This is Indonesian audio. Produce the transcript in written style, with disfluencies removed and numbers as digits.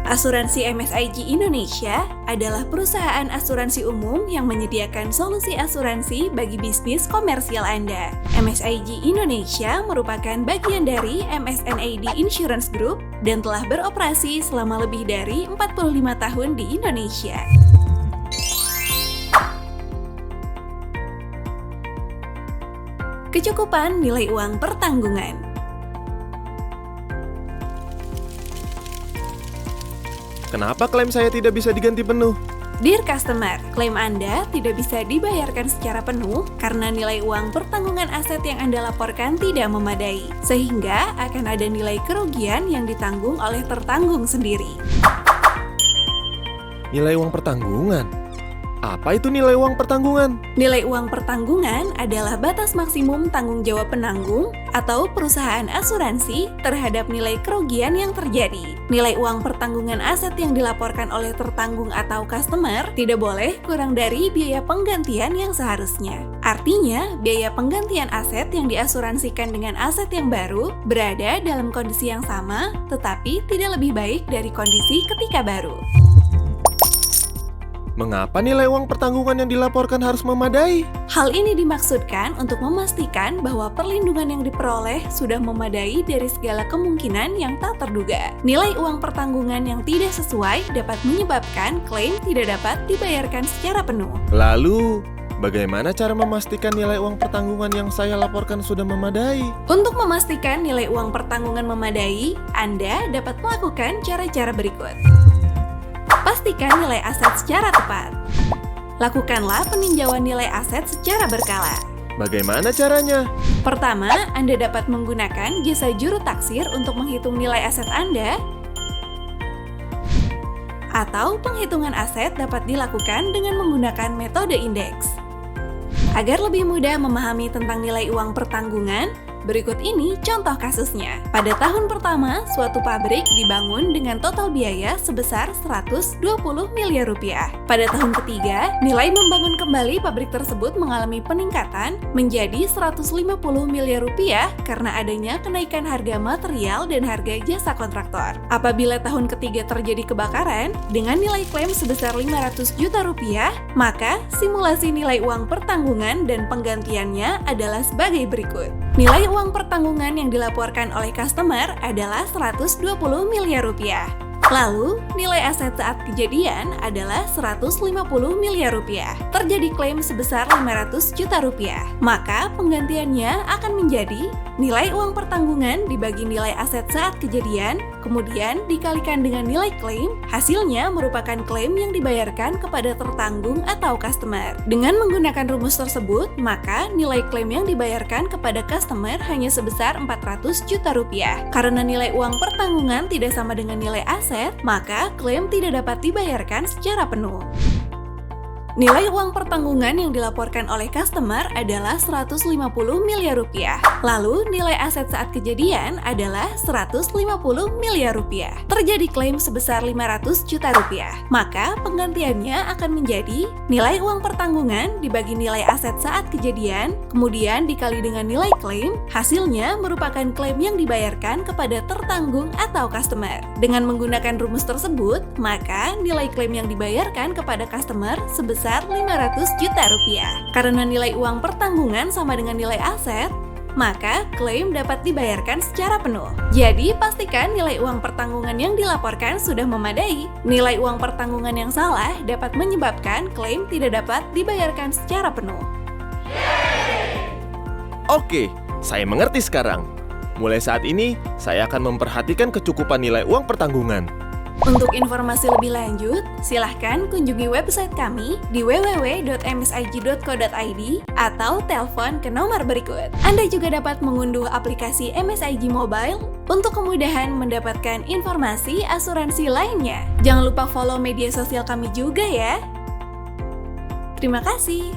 Asuransi MSIG Indonesia adalah perusahaan asuransi umum yang menyediakan solusi asuransi bagi bisnis komersial Anda. MSIG Indonesia merupakan bagian dari MSNAD Insurance Group dan telah beroperasi selama lebih dari 45 tahun di Indonesia. Kecukupan nilai uang pertanggungan. Kenapa klaim saya tidak bisa diganti penuh? Dear customer, klaim Anda tidak bisa dibayarkan secara penuh karena nilai uang pertanggungan aset yang Anda laporkan tidak memadai, sehingga akan ada nilai kerugian yang ditanggung oleh tertanggung sendiri. Nilai uang pertanggungan? Apa itu nilai uang pertanggungan? Nilai uang pertanggungan adalah batas maksimum tanggung jawab penanggung atau perusahaan asuransi terhadap nilai kerugian yang terjadi. Nilai uang pertanggungan aset yang dilaporkan oleh tertanggung atau customer tidak boleh kurang dari biaya penggantian yang seharusnya. Artinya, biaya penggantian aset yang diasuransikan dengan aset yang baru berada dalam kondisi yang sama, tetapi tidak lebih baik dari kondisi ketika baru. Mengapa nilai uang pertanggungan yang dilaporkan harus memadai? Hal ini dimaksudkan untuk memastikan bahwa perlindungan yang diperoleh sudah memadai dari segala kemungkinan yang tak terduga. Nilai uang pertanggungan yang tidak sesuai dapat menyebabkan klaim tidak dapat dibayarkan secara penuh. Lalu, bagaimana cara memastikan nilai uang pertanggungan yang saya laporkan sudah memadai? Untuk memastikan nilai uang pertanggungan memadai, Anda dapat melakukan cara-cara berikut. Pastikan nilai aset secara tepat. Lakukanlah peninjauan nilai aset secara berkala. Bagaimana caranya? Pertama, Anda dapat menggunakan jasa juru taksir untuk menghitung nilai aset Anda, atau penghitungan aset dapat dilakukan dengan menggunakan metode indeks. Agar lebih mudah memahami tentang nilai uang pertanggungan, berikut ini contoh kasusnya. Pada tahun pertama, suatu pabrik dibangun dengan total biaya sebesar 120 miliar rupiah. Pada tahun ketiga, nilai membangun kembali pabrik tersebut mengalami peningkatan menjadi 150 miliar rupiah karena adanya kenaikan harga material dan harga jasa kontraktor. Apabila tahun ketiga terjadi kebakaran, dengan nilai klaim sebesar 500 juta rupiah, maka simulasi nilai uang pertanggungan dan penggantiannya adalah sebagai berikut. Nilai uang pertanggungan yang dilaporkan oleh customer adalah 120 miliar rupiah. Lalu, nilai aset saat kejadian adalah 150 miliar rupiah. Terjadi klaim sebesar 500 juta rupiah. Maka penggantiannya akan menjadi nilai uang pertanggungan dibagi nilai aset saat kejadian, kemudian dikalikan dengan nilai klaim, hasilnya merupakan klaim yang dibayarkan kepada tertanggung atau customer. Dengan menggunakan rumus tersebut, maka nilai klaim yang dibayarkan kepada customer hanya sebesar 400 juta rupiah. Karena nilai uang pertanggungan tidak sama dengan nilai aset, maka klaim tidak dapat dibayarkan secara penuh. Nilai uang pertanggungan yang dilaporkan oleh customer adalah 150 miliar rupiah. Lalu, nilai aset saat kejadian adalah 150 miliar rupiah. Terjadi klaim sebesar 500 juta rupiah. Maka, penggantiannya akan menjadi nilai uang pertanggungan dibagi nilai aset saat kejadian, kemudian dikali dengan nilai klaim, hasilnya merupakan klaim yang dibayarkan kepada tertanggung atau customer. Dengan menggunakan rumus tersebut, maka nilai klaim yang dibayarkan kepada customer sebesar 500 juta rupiah. Karena nilai uang pertanggungan sama dengan nilai aset, maka klaim dapat dibayarkan secara penuh. Jadi, pastikan nilai uang pertanggungan yang dilaporkan sudah memadai. Nilai uang pertanggungan yang salah dapat menyebabkan klaim tidak dapat dibayarkan secara penuh. Oke, saya mengerti sekarang. Mulai saat ini, saya akan memperhatikan kecukupan nilai uang pertanggungan. Untuk informasi lebih lanjut, silahkan kunjungi website kami di www.msig.co.id atau telepon ke nomor berikut. Anda juga dapat mengunduh aplikasi MSIG Mobile untuk kemudahan mendapatkan informasi asuransi lainnya. Jangan lupa follow media sosial kami juga ya. Terima kasih.